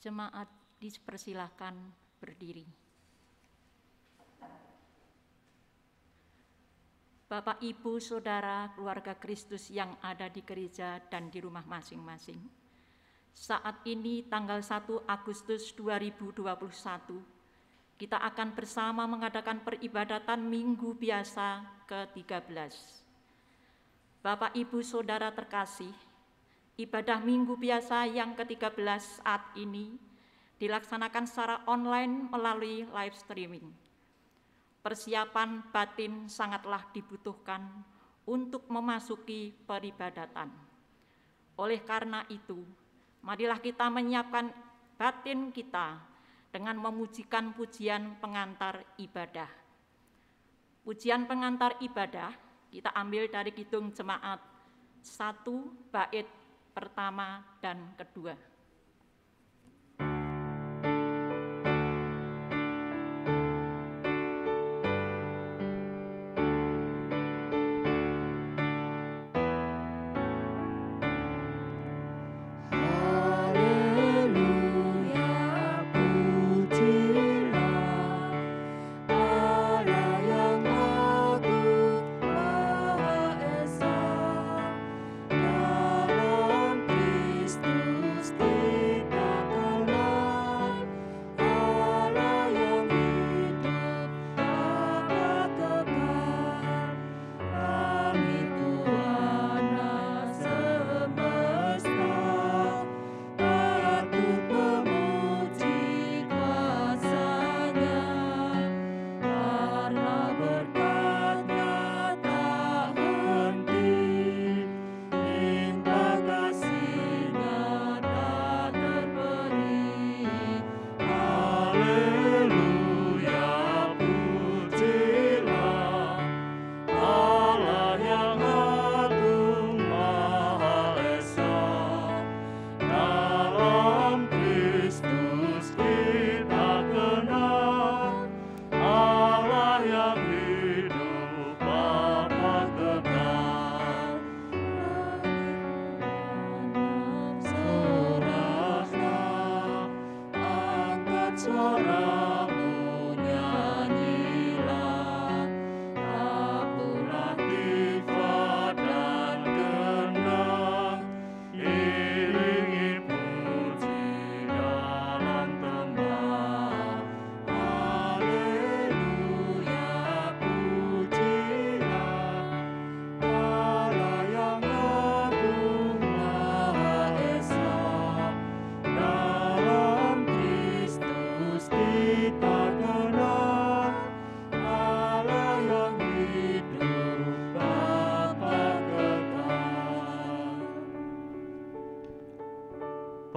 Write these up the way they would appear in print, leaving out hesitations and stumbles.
Jemaat dipersilahkan berdiri. Bapak, Ibu, Saudara, keluarga Kristus yang ada di gereja dan di rumah masing-masing. Saat ini tanggal 1 Agustus 2021, kita akan bersama mengadakan peribadatan Minggu Biasa ke-13. Bapak, Ibu, Saudara terkasih, ibadah Minggu Biasa yang ke-13 saat ini dilaksanakan secara online melalui live streaming. Persiapan batin sangatlah dibutuhkan untuk memasuki peribadatan. Oleh karena itu, marilah kita menyiapkan batin kita dengan memujikan pujian pengantar ibadah. Pujian pengantar ibadah kita ambil dari Kidung Jemaat 1 bait pertama dan kedua.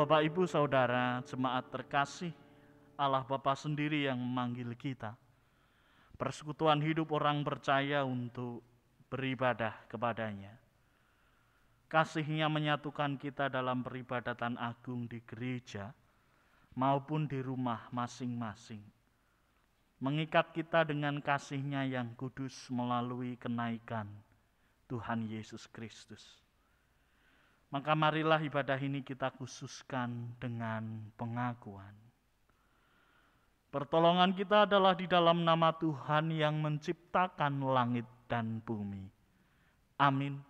Bapak, Ibu, Saudara, jemaat terkasih, Allah Bapa sendiri yang memanggil kita. Persekutuan hidup orang percaya untuk beribadah kepadanya. Kasih-Nya menyatukan kita dalam peribadatan agung di gereja maupun di rumah masing-masing. Mengikat kita dengan kasih-Nya yang kudus melalui kenaikan Tuhan Yesus Kristus. Maka marilah ibadah ini kita khususkan dengan pengakuan. Pertolongan kita adalah di dalam nama Tuhan yang menciptakan langit dan bumi. Amin.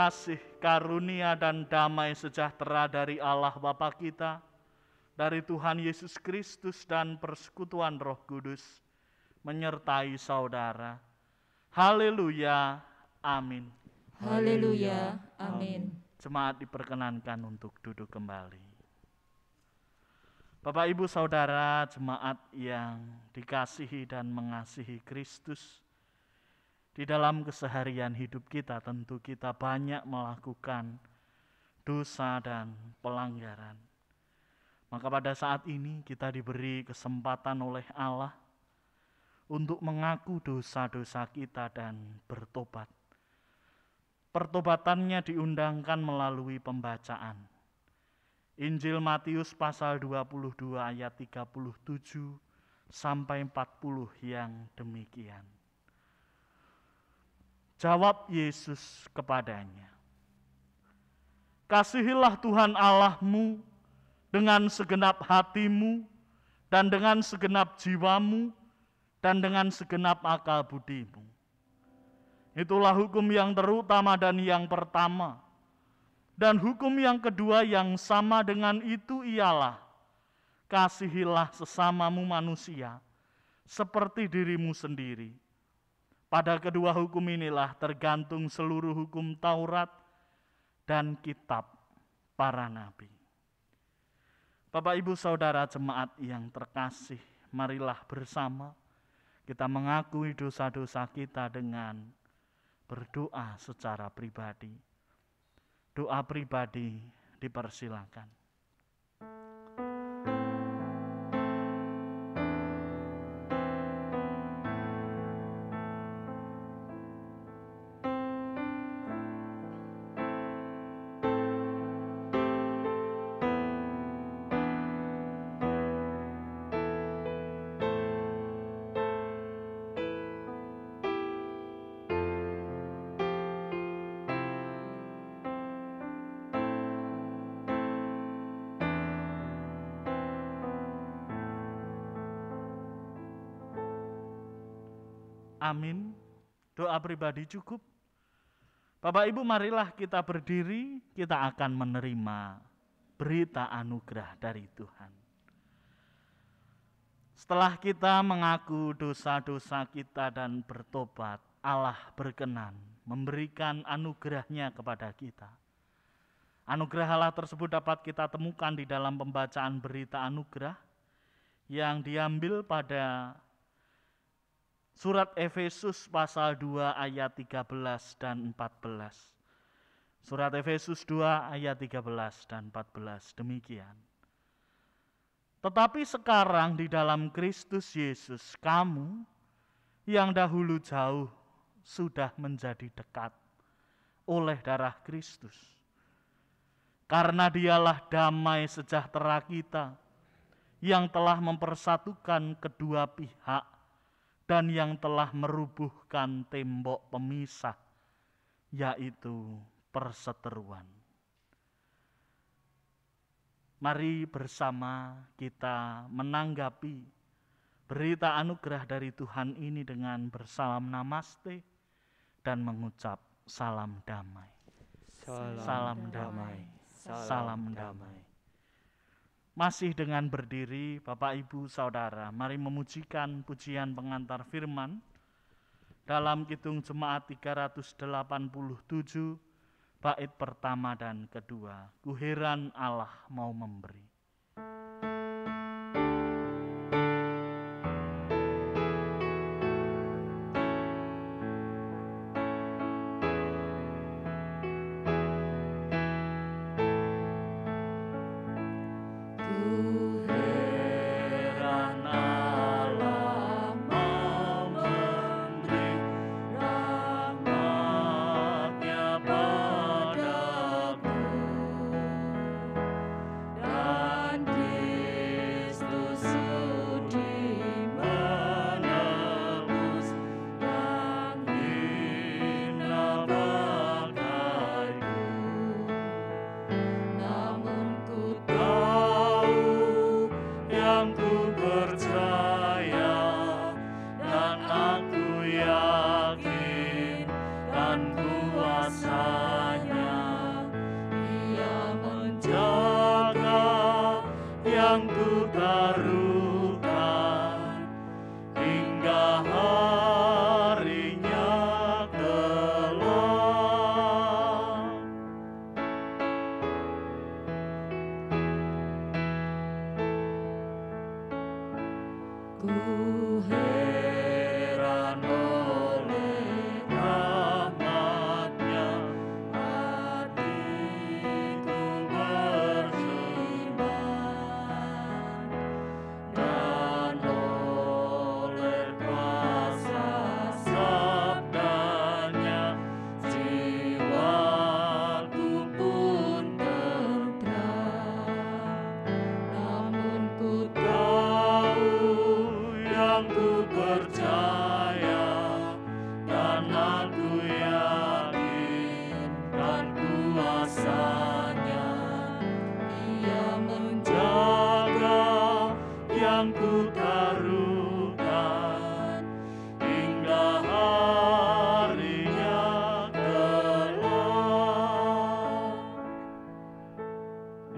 Kasih, karunia, dan damai sejahtera dari Allah Bapa kita, dari Tuhan Yesus Kristus dan persekutuan Roh Kudus menyertai saudara. Haleluya, amin. Haleluya, amin. Jemaat diperkenankan untuk duduk kembali. Bapak, Ibu, Saudara, jemaat yang dikasihi dan mengasihi Kristus, di dalam keseharian hidup kita tentu kita banyak melakukan dosa dan pelanggaran. Maka pada saat ini kita diberi kesempatan oleh Allah untuk mengaku dosa-dosa kita dan bertobat. Pertobatannya diundangkan melalui pembacaan. Injil Matius pasal 22 ayat 37 sampai 40 yang demikian. Jawab Yesus kepadanya, "Kasihilah Tuhan Allahmu dengan segenap hatimu dan dengan segenap jiwamu dan dengan segenap akal budimu. Itulah hukum yang terutama dan yang pertama. Dan hukum yang kedua yang sama dengan itu ialah, kasihilah sesamamu manusia seperti dirimu sendiri. Pada kedua hukum inilah tergantung seluruh hukum Taurat dan kitab para nabi." Bapak, Ibu, Saudara jemaat yang terkasih, marilah bersama kita mengakui dosa-dosa kita dengan berdoa secara pribadi. Doa pribadi dipersilakan. Amin. Doa pribadi cukup. Bapak Ibu, marilah kita berdiri, kita akan menerima berita anugerah dari Tuhan. Setelah kita mengaku dosa-dosa kita dan bertobat, Allah berkenan memberikan anugerah-Nya kepada kita. Anugerah Allah tersebut dapat kita temukan di dalam pembacaan berita anugerah yang diambil pada Surat Efesus pasal 2 ayat 13 dan 14. Surat Efesus 2 ayat 13 dan 14 demikian. "Tetapi sekarang di dalam Kristus Yesus, kamu yang dahulu jauh sudah menjadi dekat oleh darah Kristus. Karena Dialah damai sejahtera kita yang telah mempersatukan kedua pihak dan yang telah merubuhkan tembok pemisah, yaitu perseteruan." Mari bersama kita menanggapi berita anugerah dari Tuhan ini dengan bersalam namaste dan mengucap salam damai. Salam damai. Salam damai. Masih dengan berdiri, Bapak, Ibu, Saudara, mari memujikan pujian pengantar firman dalam Kidung Jemaat 387, bait pertama dan kedua. Ku heran Allah mau memberi.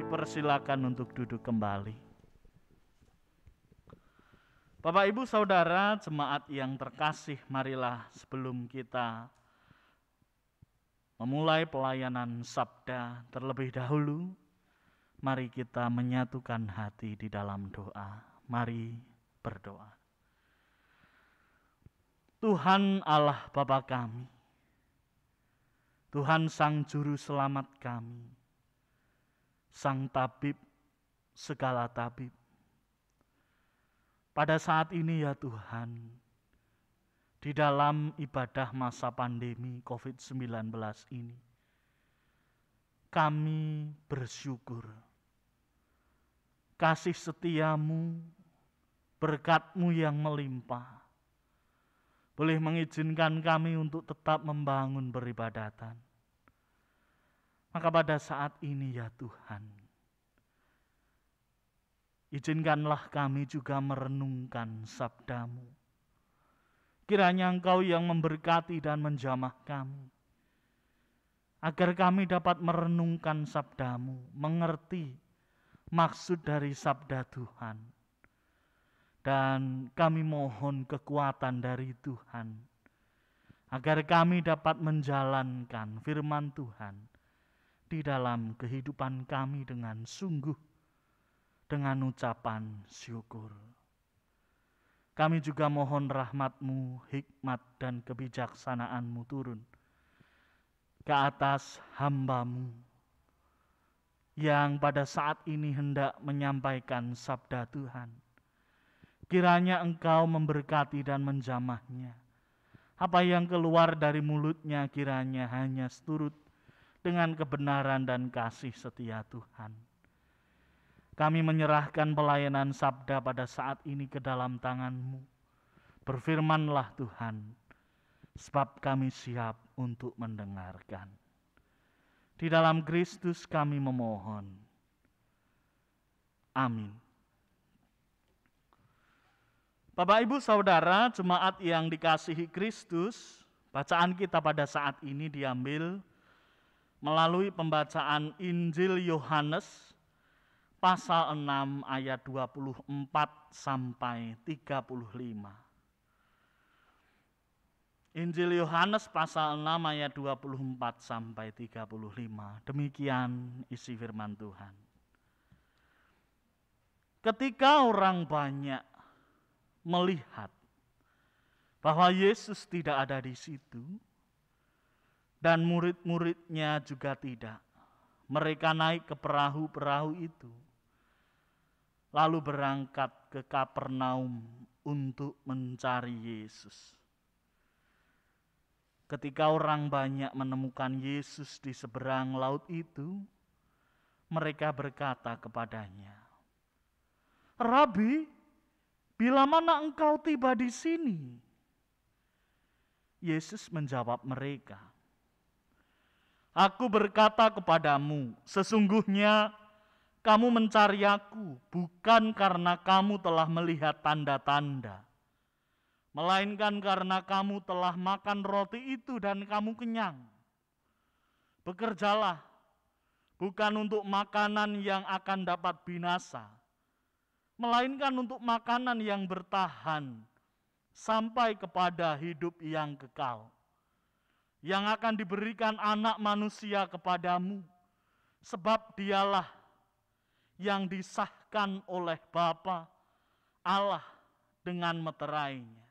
Dipersilakan untuk duduk kembali. Bapak, Ibu, Saudara, jemaat yang terkasih, marilah sebelum kita memulai pelayanan sabda terlebih dahulu, mari kita menyatukan hati di dalam doa. Mari berdoa. Tuhan Allah Bapa kami, Tuhan Sang Juru Selamat kami, Sang Tabib segala tabib, pada saat ini ya Tuhan, di dalam ibadah masa pandemi COVID-19 ini, kami bersyukur kasih setiamu, berkat-Mu yang melimpah, boleh mengizinkan kami untuk tetap membangun peribadatan. Maka pada saat ini ya Tuhan, izinkanlah kami juga merenungkan sabda-Mu. Kiranya Engkau yang memberkati dan menjamah kami, agar kami dapat merenungkan sabda-Mu, mengerti maksud dari sabda Tuhan. Dan kami mohon kekuatan dari Tuhan, agar kami dapat menjalankan firman Tuhan di dalam kehidupan kami dengan sungguh, dengan ucapan syukur. Kami juga mohon rahmat-Mu, hikmat dan kebijaksanaan-Mu turun ke atas hamba-Mu yang pada saat ini hendak menyampaikan sabda Tuhan. Kiranya Engkau memberkati dan menjamahnya. Apa yang keluar dari mulutnya kiranya hanya seturut dengan kebenaran dan kasih setia Tuhan. Kami menyerahkan pelayanan sabda pada saat ini ke dalam tangan-Mu. Berfirmanlah Tuhan, sebab kami siap untuk mendengarkan. Di dalam Kristus kami memohon. Amin. Bapak, Ibu, Saudara, jemaat yang dikasihi Kristus, bacaan kita pada saat ini diambil melalui pembacaan Injil Yohanes pasal 6 ayat 24 sampai 35. Injil Yohanes pasal 6 ayat 24 sampai 35. Demikian isi firman Tuhan. Ketika orang banyak melihat bahwa Yesus tidak ada di situ dan murid-muridnya juga tidak, mereka naik ke perahu-perahu itu, lalu berangkat ke Kapernaum untuk mencari Yesus. Ketika orang banyak menemukan Yesus di seberang laut itu, mereka berkata kepadanya, "Rabi, bila mana engkau tiba di sini?" Yesus menjawab mereka, "Aku berkata kepadamu, sesungguhnya kamu mencari aku bukan karena kamu telah melihat tanda-tanda, melainkan karena kamu telah makan roti itu dan kamu kenyang. Bekerjalah, bukan untuk makanan yang akan dapat binasa, melainkan untuk makanan yang bertahan sampai kepada hidup yang kekal, yang akan diberikan Anak Manusia kepadamu, sebab Dialah yang disahkan oleh Bapa Allah dengan meterainya."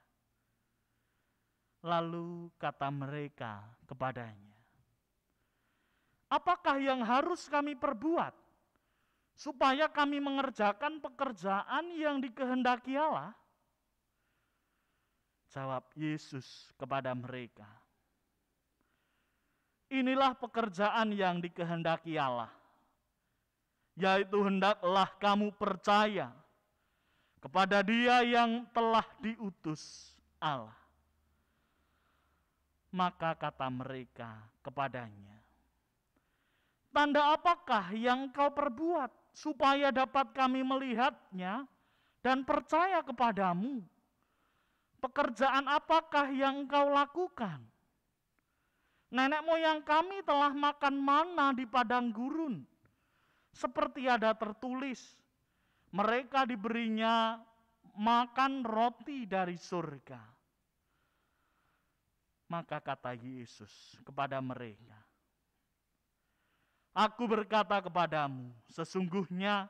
Lalu kata mereka kepadanya, "Apakah yang harus kami perbuat supaya kami mengerjakan pekerjaan yang dikehendaki Allah?" Jawab Yesus kepada mereka, "Inilah pekerjaan yang dikehendaki Allah, yaitu hendaklah kamu percaya kepada Dia yang telah diutus Allah." Maka kata mereka kepadanya, "Tanda apakah yang kau perbuat supaya dapat kami melihatnya dan percaya kepadamu? Pekerjaan apakah yang engkau lakukan? Nenek moyang kami telah makan mana di padang gurun, seperti ada tertulis, mereka diberinya makan roti dari surga. Maka kata Yesus kepada mereka, Aku berkata kepadamu, sesungguhnya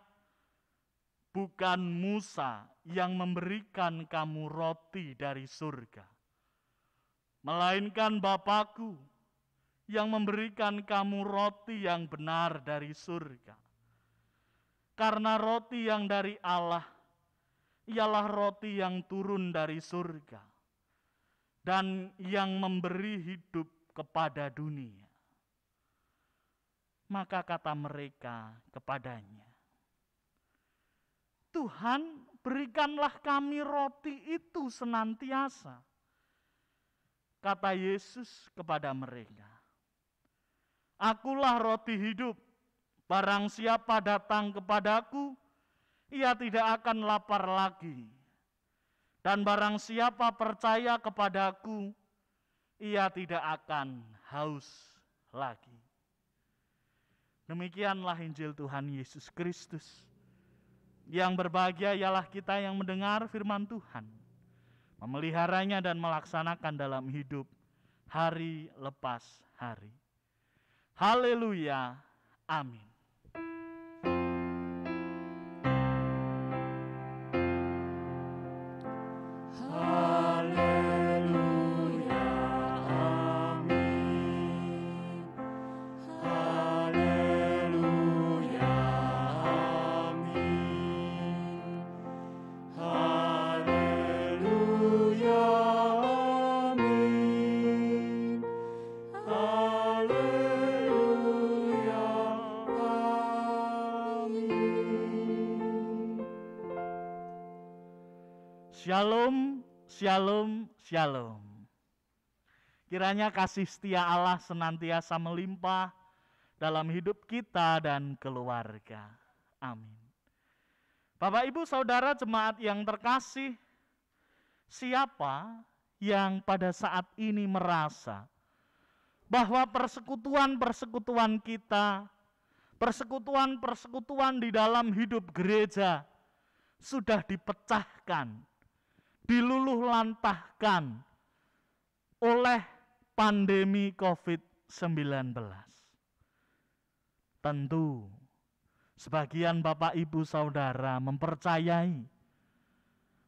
bukan Musa yang memberikan kamu roti dari surga, melainkan Bapa-Ku yang memberikan kamu roti yang benar dari surga. Karena roti yang dari Allah ialah roti yang turun dari surga dan yang memberi hidup kepada dunia. Maka kata mereka kepadanya, Tuhan, berikanlah kami roti itu senantiasa. Kata Yesus kepada mereka, Akulah roti hidup, barang siapa datang kepadaku, ia tidak akan lapar lagi. Dan barang siapa percaya kepadaku, ia tidak akan haus lagi. Demikianlah Injil Tuhan Yesus Kristus. Yang berbahagia ialah kita yang mendengar firman Tuhan, memeliharanya dan melaksanakan dalam hidup hari lepas hari. Haleluya, amin. Shalom, shalom, shalom. Kiranya kasih setia Allah senantiasa melimpah dalam hidup kita dan keluarga. Amin. Bapak, Ibu, Saudara jemaat yang terkasih, siapa yang pada saat ini merasa bahwa persekutuan-persekutuan kita, persekutuan-persekutuan di dalam hidup gereja sudah dipecahkan, diluluhlantahkan oleh pandemi COVID-19. Tentu sebagian Bapak Ibu Saudara mempercayai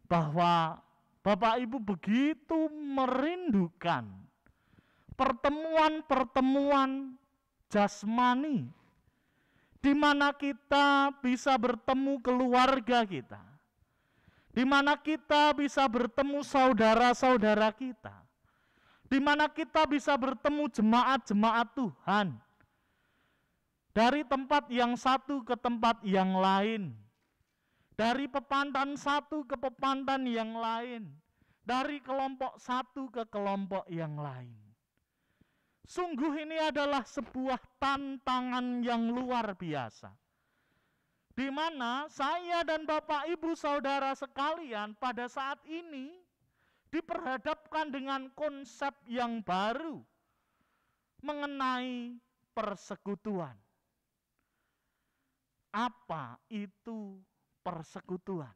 bahwa Bapak Ibu begitu merindukan pertemuan-pertemuan jasmani di mana kita bisa bertemu keluarga kita, di mana kita bisa bertemu saudara-saudara kita, di mana kita bisa bertemu jemaat-jemaat Tuhan, dari tempat yang satu ke tempat yang lain, dari pepantan satu ke pepantan yang lain, dari kelompok satu ke kelompok yang lain. Sungguh ini adalah sebuah tantangan yang luar biasa, di mana saya dan Bapak Ibu Saudara sekalian pada saat ini diperhadapkan dengan konsep yang baru mengenai persekutuan. Apa itu persekutuan?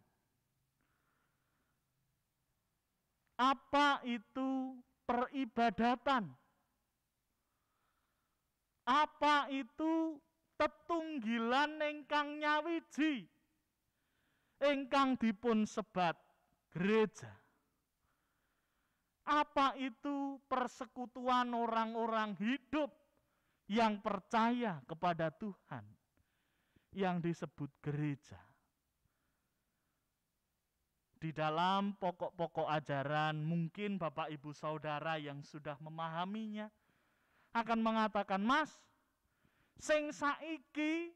Apa itu peribadatan? Apa itu tetunggilan ingkang nyawiji, ingkang dipun sebat gereja? Apa itu persekutuan orang-orang hidup yang percaya kepada Tuhan, yang disebut gereja? Di dalam pokok-pokok ajaran, mungkin Bapak Ibu Saudara yang sudah memahaminya akan mengatakan, Mas, sing saiki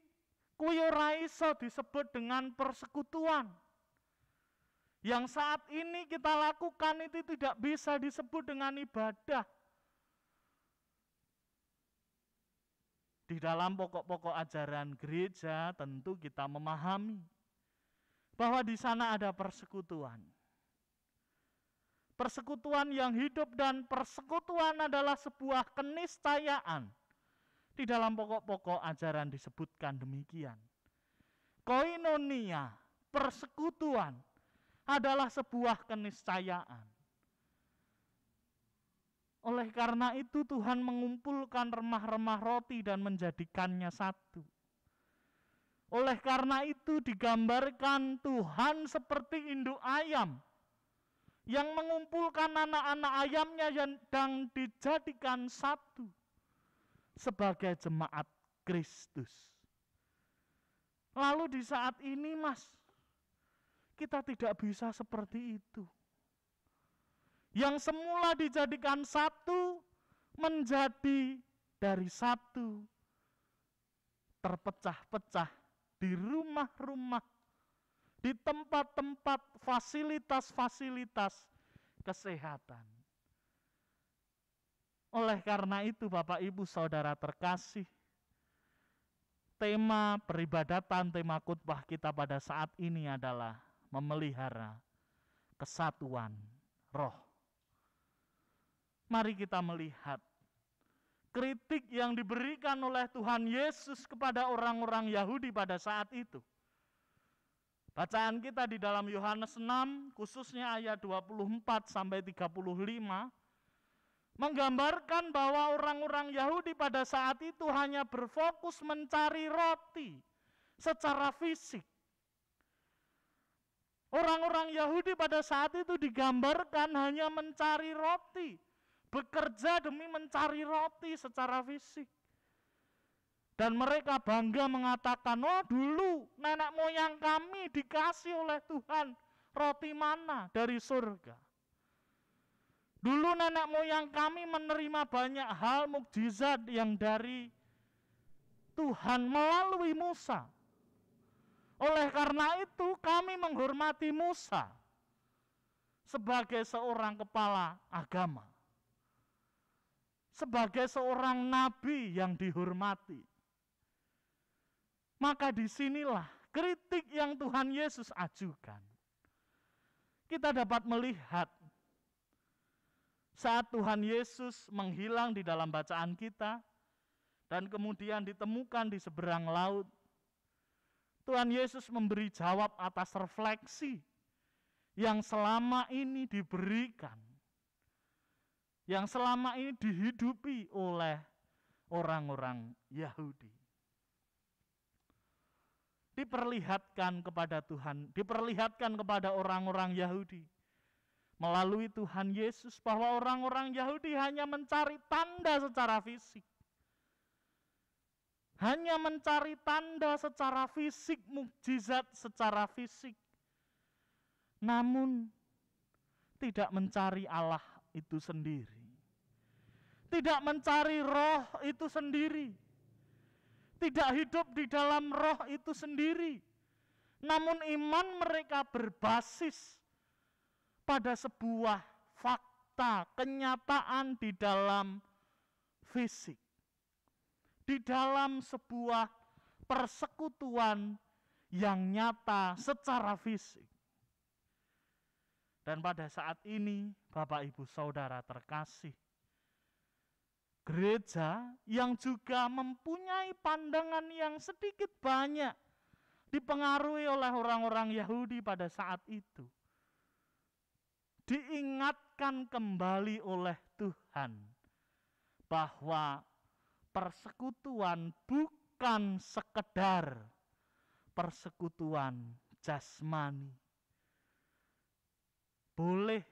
kuwi ora iso disebut dengan persekutuan. Yang saat ini kita lakukan itu tidak bisa disebut dengan ibadah. Di dalam pokok-pokok ajaran gereja tentu kita memahami bahwa di sana ada persekutuan. Persekutuan yang hidup dan persekutuan adalah sebuah keniscayaan. Di dalam pokok-pokok ajaran disebutkan demikian. koinonia, persekutuan adalah sebuah keniscayaan. Oleh karena itu Tuhan mengumpulkan remah-remah roti dan menjadikannya satu. Oleh karena itu digambarkan Tuhan seperti induk ayam yang mengumpulkan anak-anak ayamnya dan dijadikan satu sebagai jemaat Kristus. Lalu di saat ini kita tidak bisa seperti itu. Yang semula dijadikan satu menjadi dari satu terpecah-pecah di rumah-rumah, di tempat-tempat fasilitas-fasilitas kesehatan. Oleh karena itu Bapak Ibu Saudara terkasih, tema peribadatan, tema khotbah kita pada saat ini adalah memelihara kesatuan roh. Mari kita melihat kritik yang diberikan oleh Tuhan Yesus kepada orang-orang Yahudi pada saat itu. Bacaan kita di dalam Yohanes 6, khususnya ayat 24 sampai 35, menggambarkan bahwa orang-orang Yahudi pada saat itu hanya berfokus mencari roti secara fisik. Orang-orang Yahudi pada saat itu digambarkan hanya mencari roti, bekerja demi mencari roti secara fisik. Dan mereka bangga mengatakan, oh dulu nenek moyang kami dikasih oleh Tuhan roti mana dari surga. Dulu nenek moyang kami menerima banyak hal mukjizat yang dari Tuhan melalui Musa. Oleh karena itu kami menghormati Musa sebagai seorang kepala agama, sebagai seorang nabi yang dihormati. Maka disinilah kritik yang Tuhan Yesus ajukan. Kita dapat melihat saat Tuhan Yesus menghilang di dalam bacaan kita dan kemudian ditemukan di seberang laut, Tuhan Yesus memberi jawab atas refleksi yang selama ini diberikan, yang selama ini dihidupi oleh orang-orang Yahudi. Diperlihatkan kepada Tuhan, diperlihatkan kepada orang-orang Yahudi melalui Tuhan Yesus bahwa orang-orang Yahudi hanya mencari tanda secara fisik. Hanya mencari tanda secara fisik, mukjizat secara fisik. Namun tidak mencari Allah itu sendiri. Tidak mencari roh itu sendiri. Tidak hidup di dalam roh itu sendiri. Namun iman mereka berbasis pada sebuah fakta, kenyataan di dalam fisik. Di dalam sebuah persekutuan yang nyata secara fisik. Dan pada saat ini, Bapak Ibu Saudara terkasih, gereja yang juga mempunyai pandangan yang sedikit banyak dipengaruhi oleh orang-orang Yahudi pada saat itu, diingatkan kembali oleh Tuhan bahwa persekutuan bukan sekedar persekutuan jasmani. Boleh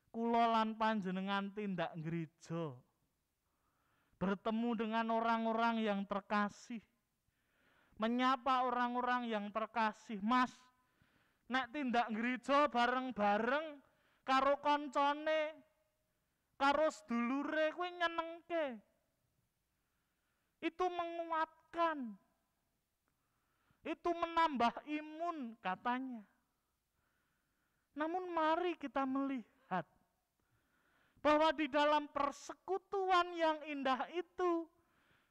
kula lan panjenengan tindak gereja, bertemu dengan orang-orang yang terkasih, menyapa orang-orang yang terkasih. Mas, nek tindak gereja bareng-bareng karo koncone, karo sedulure kuwi nyenengke. Itu menguatkan. Itu menambah imun katanya. Namun mari kita melihat bahwa di dalam persekutuan yang indah itu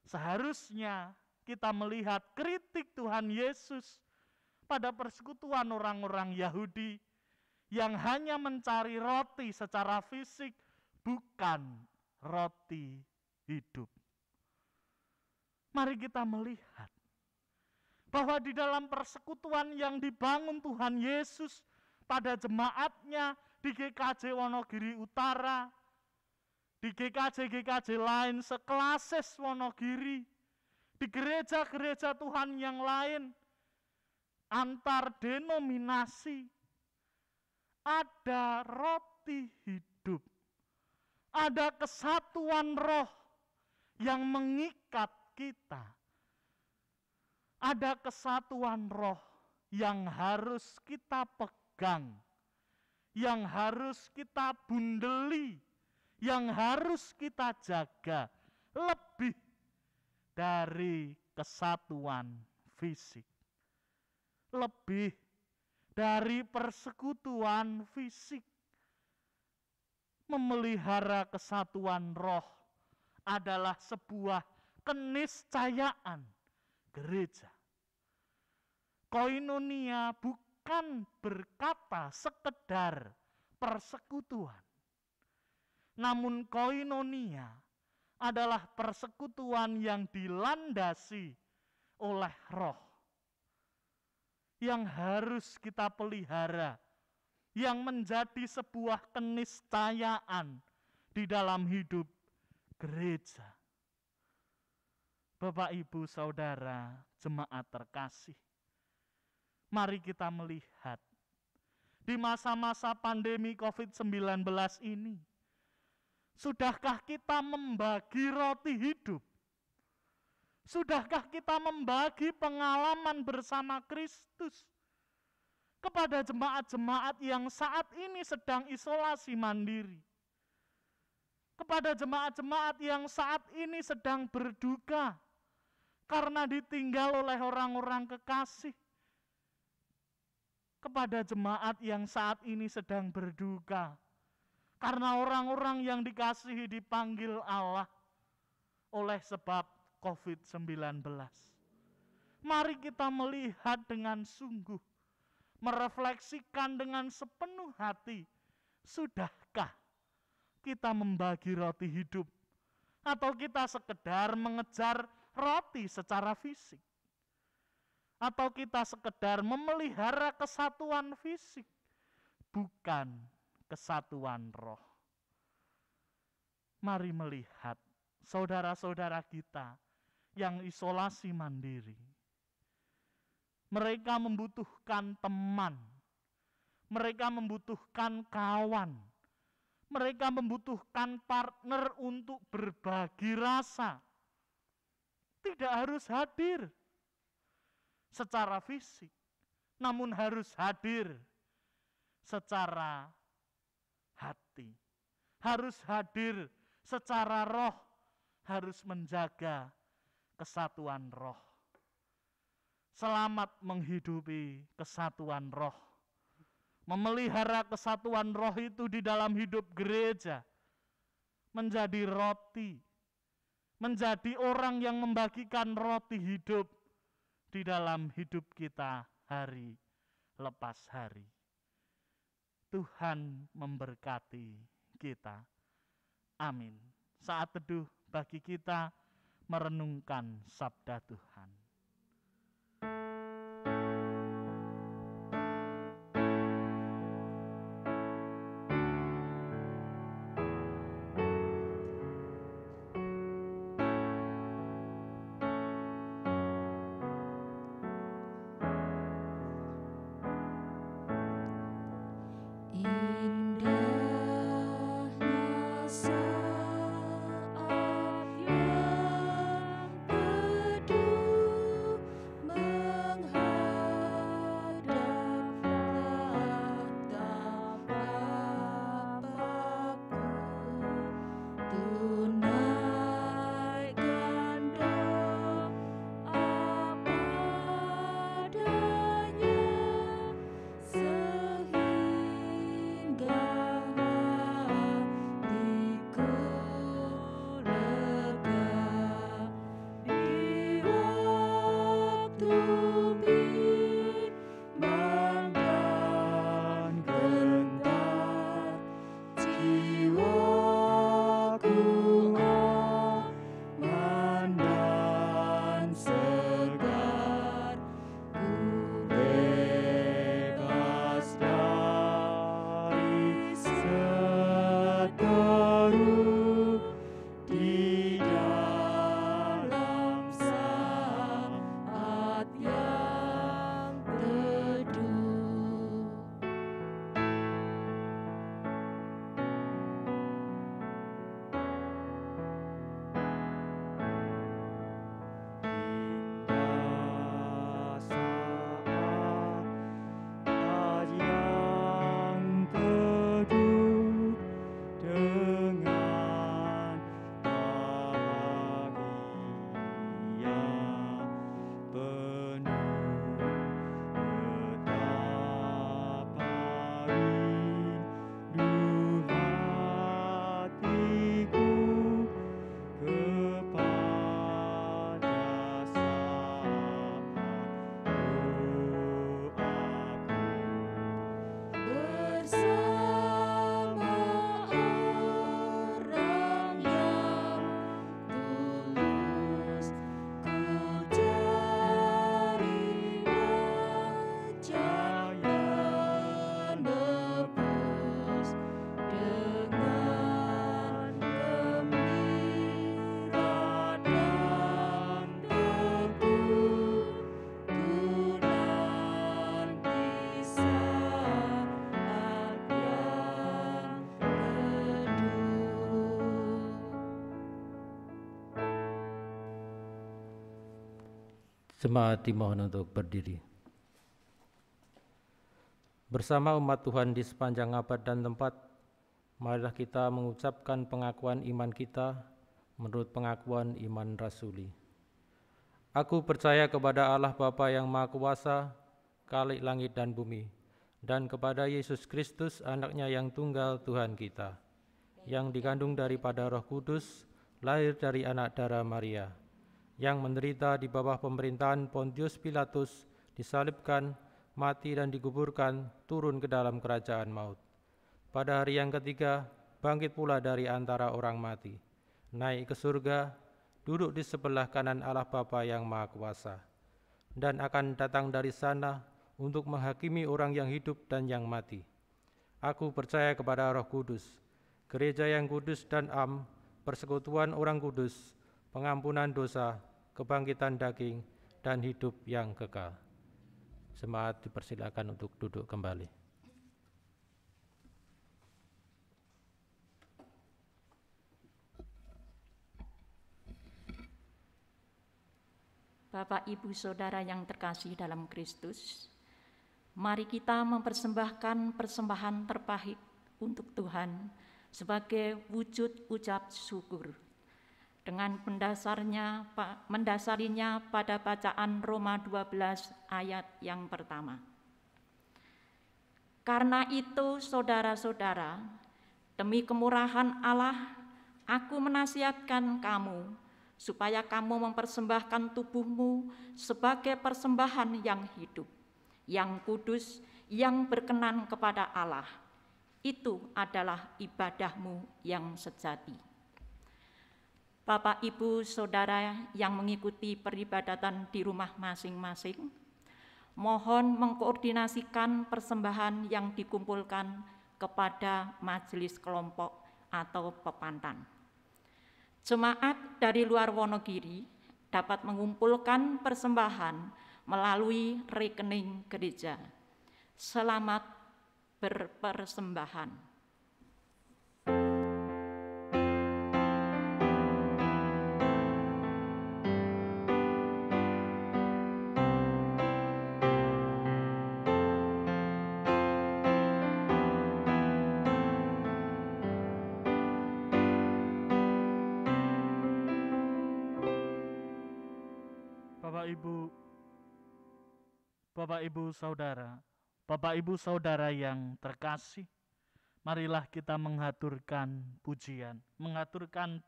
seharusnya kita melihat kritik Tuhan Yesus pada persekutuan orang-orang Yahudi yang hanya mencari roti secara fisik, bukan roti hidup. Mari kita melihat bahwa di dalam persekutuan yang dibangun Tuhan Yesus pada jemaatnya di GKJ Wonogiri Utara, di GKJ-GKJ lain seklases Wonogiri, di gereja-gereja Tuhan yang lain, antar denominasi, ada roti hidup, ada kesatuan roh yang mengikat kita. Ada kesatuan roh yang harus kita pegang, yang harus kita bundeli, yang harus kita jaga lebih dari kesatuan fisik, lebih dari persekutuan fisik. Memelihara kesatuan roh adalah sebuah keniscayaan gereja. Koinonia bukan berkata sekedar persekutuan, namun koinonia adalah persekutuan yang dilandasi oleh roh, yang harus kita pelihara, yang menjadi sebuah keniscayaan di dalam hidup gereja. Bapak, Ibu, Saudara, jemaat terkasih, mari kita melihat di masa-masa pandemi COVID-19 ini, sudahkah kita membagi roti hidup? Sudahkah kita membagi pengalaman bersama Kristus kepada jemaat-jemaat yang saat ini sedang isolasi mandiri? Kepada jemaat-jemaat yang saat ini sedang berduka karena ditinggal oleh orang-orang kekasih? Kepada jemaat yang saat ini sedang berduka karena orang-orang yang dikasihi dipanggil Allah oleh sebab COVID-19. Mari kita melihat dengan sungguh, merefleksikan dengan sepenuh hati, sudahkah kita membagi roti hidup? Atau kita sekedar mengejar roti secara fisik? Atau kita sekedar memelihara kesatuan fisik, bukan kesatuan roh? Mari melihat saudara-saudara kita yang isolasi mandiri. Mereka membutuhkan teman, mereka membutuhkan kawan, mereka membutuhkan partner untuk berbagi rasa. Tidak harus hadir secara fisik, namun harus hadir secara hati, harus hadir secara roh, harus menjaga kesatuan roh. Selamat menghidupi kesatuan roh. Memelihara kesatuan roh itu di dalam hidup gereja, menjadi roti, menjadi orang yang membagikan roti hidup di dalam hidup kita hari lepas hari. Tuhan memberkati kita. Amin. Saat teduh bagi kita merenungkan sabda Tuhan. Indahnya saat yang teduh Jemaat dimohon untuk berdiri. Bersama umat Tuhan di sepanjang abad dan tempat, marilah kita mengucapkan pengakuan iman kita menurut pengakuan iman rasuli. Aku percaya kepada Allah Bapa yang Maha Kuasa, Khalik langit dan bumi, dan kepada Yesus Kristus, Anak-Nya yang tunggal Tuhan kita, yang dikandung daripada Roh Kudus, lahir dari anak darah Maria, yang menderita di bawah pemerintahan Pontius Pilatus, disalibkan, mati dan dikuburkan, turun ke dalam kerajaan maut. Pada hari yang ketiga, bangkit pula dari antara orang mati, naik ke surga, duduk di sebelah kanan Allah Bapa yang Maha Kuasa, dan akan datang dari sana untuk menghakimi orang yang hidup dan yang mati. Aku percaya kepada Roh Kudus, gereja yang kudus dan am, persekutuan orang kudus, pengampunan dosa, kebangkitan daging, dan hidup yang kekal. Jemaat dipersilakan untuk duduk kembali. Bapak, Ibu, Saudara yang terkasih dalam Kristus, mari kita mempersembahkan persembahan terpahit untuk Tuhan sebagai wujud ucap syukur. Dengan mendasarinya pada bacaan Roma 12 ayat yang pertama. Karena itu, saudara-saudara, demi kemurahan Allah, aku menasihatkan kamu, supaya kamu mempersembahkan tubuhmu sebagai persembahan yang hidup, yang kudus, yang berkenan kepada Allah. Itu adalah ibadahmu yang sejati. Bapak, Ibu, Saudara yang mengikuti peribadatan di rumah masing-masing, mohon mengkoordinasikan persembahan yang dikumpulkan kepada majelis kelompok atau pepantan. Jemaat dari luar Wonogiri dapat mengumpulkan persembahan melalui rekening gereja. Selamat berpersembahan. Bapak Ibu Saudara yang terkasih, marilah kita mengaturkan pujian, mengaturkan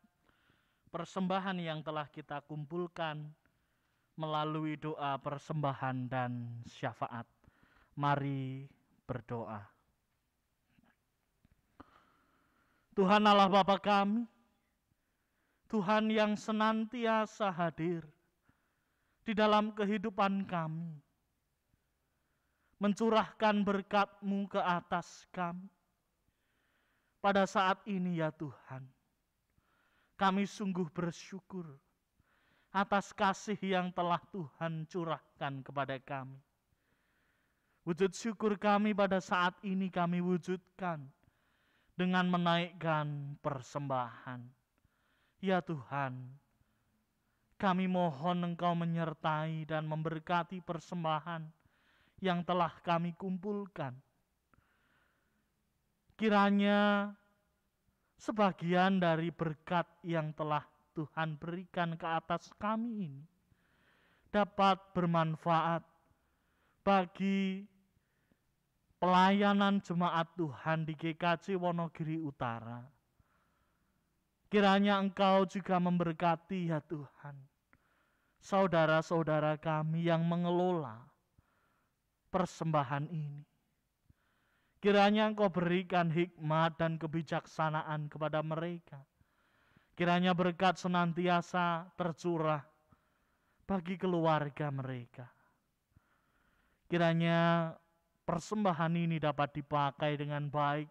persembahan yang telah kita kumpulkan melalui doa persembahan dan syafaat. Mari berdoa. Tuhan Allah Bapa kami, Tuhan yang senantiasa hadir di dalam kehidupan kami, mencurahkan berkat-Mu ke atas kami. Pada saat ini ya Tuhan, kami sungguh bersyukur atas kasih yang telah Tuhan curahkan kepada kami. Wujud syukur kami pada saat ini kami wujudkan dengan menaikkan persembahan. Ya Tuhan, kami mohon Engkau menyertai dan memberkati persembahan yang telah kami kumpulkan. Kiranya sebagian dari berkat yang telah Tuhan berikan ke atas kami ini dapat bermanfaat bagi pelayanan jemaat Tuhan di GKJ Wonogiri Utara. Kiranya Engkau juga memberkati ya Tuhan, saudara-saudara kami yang mengelola persembahan ini. Kiranya Engkau berikan hikmat dan kebijaksanaan kepada mereka. Kiranya berkat senantiasa tercurah bagi keluarga mereka. Kiranya persembahan ini dapat dipakai dengan baik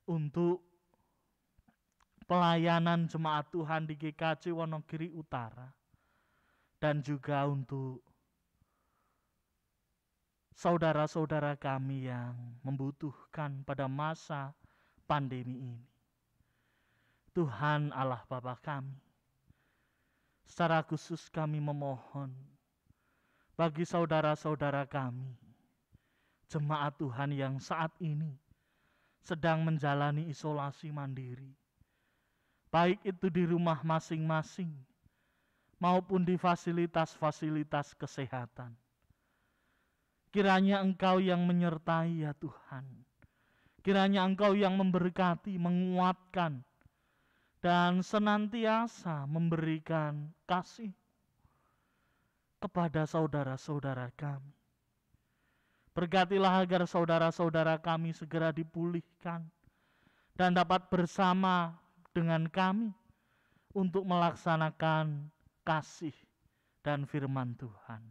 untuk pelayanan jemaat Tuhan di GKJ Wonogiri Utara dan juga untuk saudara-saudara kami yang membutuhkan pada masa pandemi ini. Tuhan Allah Bapa kami, secara khusus kami memohon bagi saudara-saudara kami, jemaat Tuhan yang saat ini sedang menjalani isolasi mandiri, baik itu di rumah masing-masing maupun di fasilitas-fasilitas kesehatan. Kiranya Engkau yang menyertai ya Tuhan. Kiranya Engkau yang memberkati, menguatkan, dan senantiasa memberikan kasih kepada saudara-saudara kami. Berkatilah agar saudara-saudara kami segera dipulihkan dan dapat bersama dengan kami untuk melaksanakan kasih dan firman Tuhan.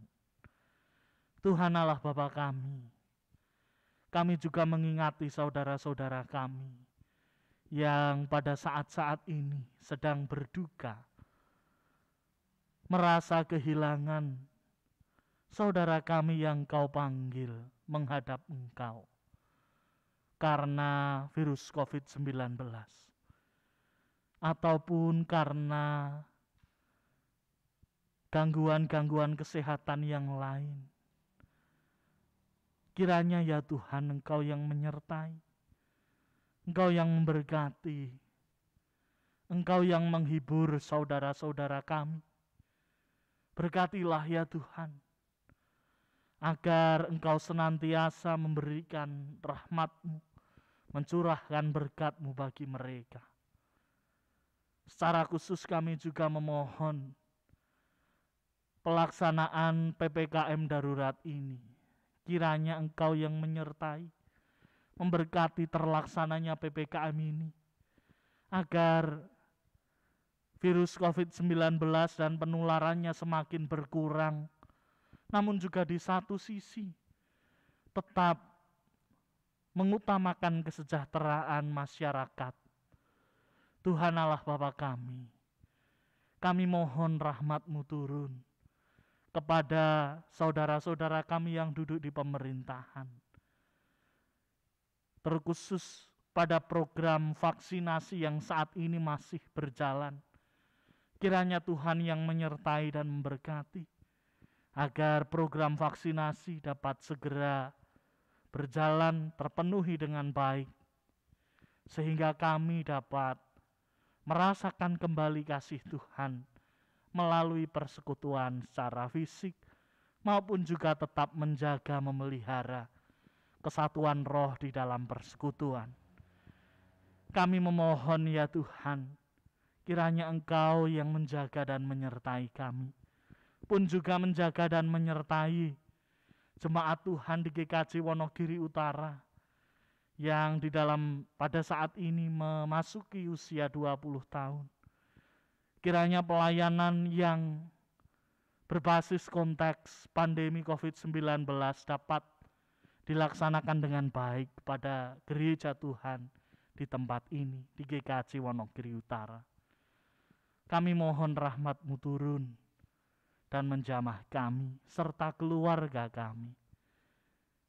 Tuhan Allah Bapa kami juga mengingati saudara-saudara kami yang pada saat-saat ini sedang berduka, merasa kehilangan saudara kami yang Kau panggil menghadap Engkau karena virus COVID-19 ataupun karena gangguan-gangguan kesehatan yang lain. Kiranya ya Tuhan Engkau yang menyertai, Engkau yang memberkati, Engkau yang menghibur saudara-saudara kami. Berkatilah ya Tuhan, agar Engkau senantiasa memberikan rahmat-Mu, mencurahkan berkat-Mu bagi mereka. Secara khusus kami juga memohon pelaksanaan PPKM darurat ini. Kiranya Engkau yang menyertai, memberkati terlaksananya PPKM ini, agar virus COVID-19 dan penularannya semakin berkurang, namun juga di satu sisi tetap mengutamakan kesejahteraan masyarakat. Tuhan Allah Bapa kami mohon rahmat-Mu turun kepada saudara-saudara kami yang duduk di pemerintahan, terkhusus pada program vaksinasi yang saat ini masih berjalan. Kiranya Tuhan yang menyertai dan memberkati, agar program vaksinasi dapat segera berjalan terpenuhi dengan baik, sehingga kami dapat merasakan kembali kasih Tuhan melalui persekutuan secara fisik maupun juga tetap menjaga memelihara kesatuan roh di dalam persekutuan. Kami memohon ya Tuhan, kiranya Engkau yang menjaga dan menyertai kami, pun juga menjaga dan menyertai jemaat Tuhan di GKJ Wonogiri Utara yang di dalam pada saat ini memasuki usia 20 tahun. Kiranya pelayanan yang berbasis konteks pandemi COVID-19 dapat dilaksanakan dengan baik pada gereja Tuhan di tempat ini, di GKJ Wonogiri Utara. Kami mohon rahmat-Mu turun dan menjamah kami serta keluarga kami.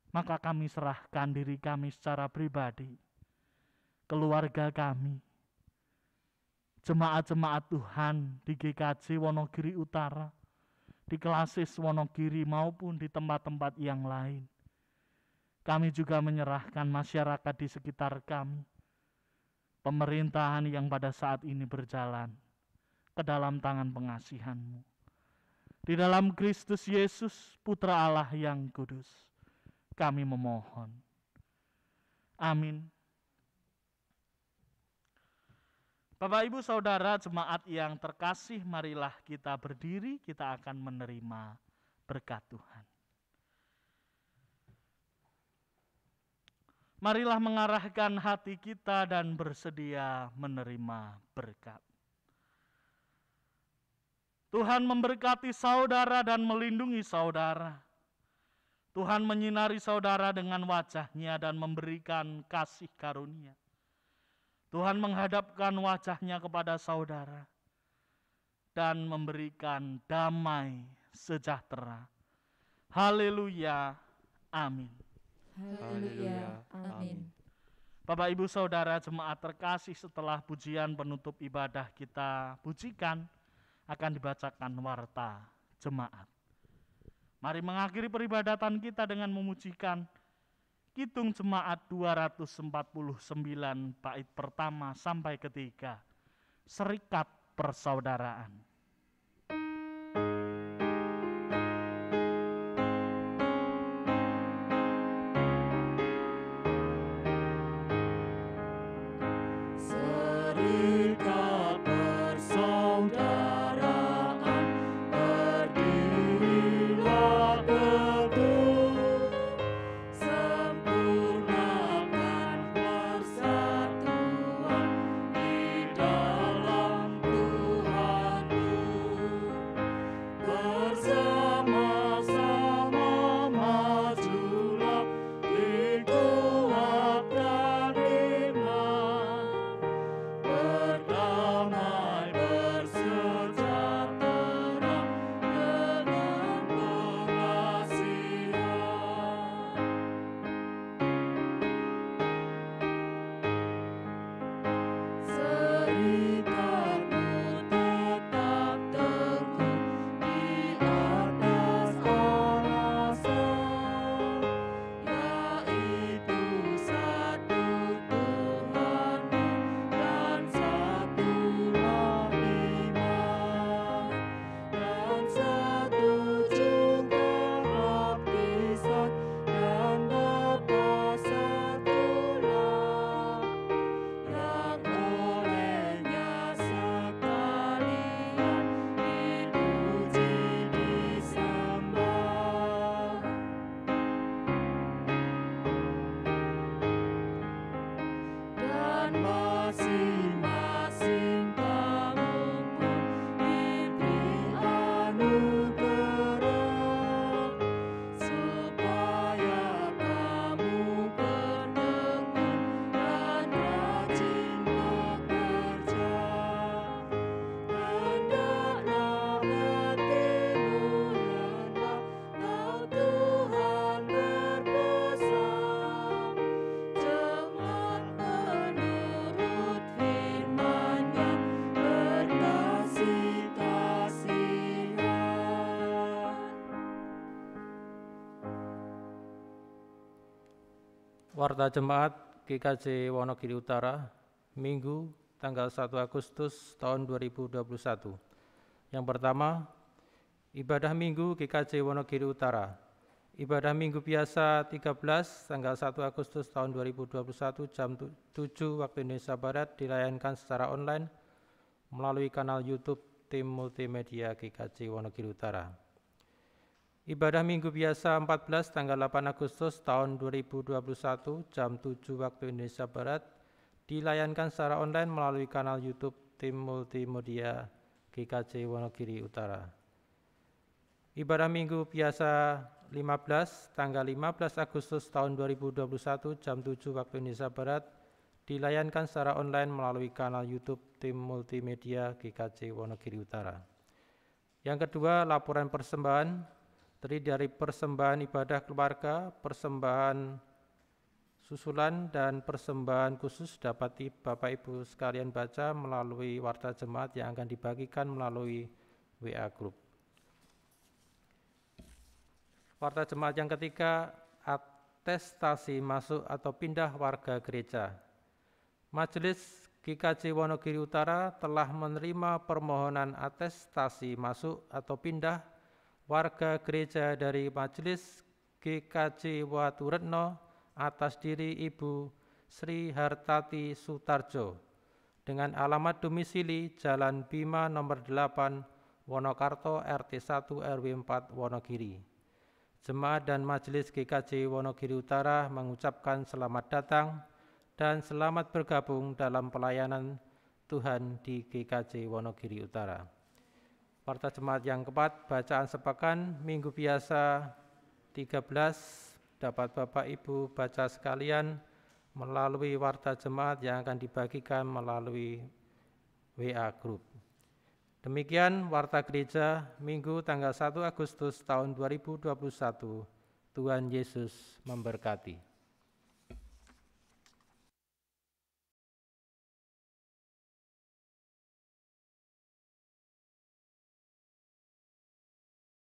Maka kami serahkan diri kami secara pribadi, keluarga kami, jemaat-jemaat Tuhan di GKJ Wonogiri Utara, di Klasis Wonogiri maupun di tempat-tempat yang lain. Kami juga menyerahkan masyarakat di sekitar kami, pemerintahan yang pada saat ini berjalan ke dalam tangan pengasihan-Mu. Di dalam Kristus Yesus, Putra Allah yang kudus, kami memohon. Amin. Bapak, Ibu, Saudara, jemaat yang terkasih, marilah kita berdiri, kita akan menerima berkat Tuhan. Marilah mengarahkan hati kita dan bersedia menerima berkat. Tuhan memberkati saudara dan melindungi saudara. Tuhan menyinari saudara dengan wajah-Nya dan memberikan kasih karunia. Tuhan menghadapkan wajah-Nya kepada saudara dan memberikan damai sejahtera. Haleluya. Amin. Haleluya. Amin. Bapak, Ibu, Saudara, jemaat terkasih, setelah pujian penutup ibadah kita pujikan, akan dibacakan warta jemaat. Mari mengakhiri peribadatan kita dengan memujikan Kidung Jemaat 249 bait pertama sampai ketiga, Serikat Persaudaraan. Serikat persaudaraan, berdirilah teguh, sempurnakan persatuan di dalam Tuhanmu. Bersama-sama majulah, dikuatkan iman, berdamai bersejahtera dengan pengasihan. Serikatmu tetap teguh di atas alasan, yaitu satu Tuhanmu dan satulah iman, dan satu juga baptisan, dan Bapa satulah, yang olehnya sekalian dipuji disembah. Dan masing-masing kamu pun diberi anugerah, supaya kamu bertekun dan rajin bekerja. Hendaklah hatimu rendah, tahu Tuhan berpesan, jemaat menurut firman-Nya berkasih-kasihan. Warta Jemaat GKJ Wonogiri Utara, Minggu tanggal 1 Agustus tahun 2021. Yang pertama, Ibadah Minggu GKJ Wonogiri Utara. Ibadah Minggu biasa 13 tanggal 1 Agustus tahun 2021 jam 7 waktu Indonesia Barat dilayankan secara online melalui kanal YouTube Tim Multimedia GKJ Wonogiri Utara. Ibadah Minggu biasa 14 tanggal 8 Agustus tahun 2021 jam 7 waktu Indonesia Barat dilayankan secara online melalui kanal YouTube Tim Multimedia GKJ Wonogiri Utara. Ibadah Minggu biasa 15 tanggal 15 Agustus tahun 2021 jam 7 waktu Indonesia Barat dilayankan secara online melalui kanal YouTube Tim Multimedia GKJ Wonogiri Utara. Yang kedua, laporan persembahan terdiri dari persembahan ibadah keluarga, persembahan susulan, dan persembahan khusus dapat Bapak Ibu sekalian baca melalui warta jemaat yang akan dibagikan melalui WA Group. Warta jemaat yang ketiga, atestasi masuk atau pindah warga gereja. Majelis GKJ Wonogiri Utara telah menerima permohonan atestasi masuk atau pindah warga gereja dari Majelis GKJ Waturetno atas diri Ibu Sri Hartati Sutarjo dengan alamat domisili Jalan Bima nomor 8 Wonokarto RT 1 RW 4 Wonogiri. Jemaat dan Majelis GKJ Wonogiri Utara mengucapkan selamat datang dan selamat bergabung dalam pelayanan Tuhan di GKJ Wonogiri Utara. Warta jemaat yang keempat, bacaan sepekan Minggu biasa 13 dapat Bapak Ibu baca sekalian melalui warta jemaat yang akan dibagikan melalui WA Group. Demikian warta gereja Minggu tanggal 1 Agustus tahun 2021. Tuhan Yesus memberkati.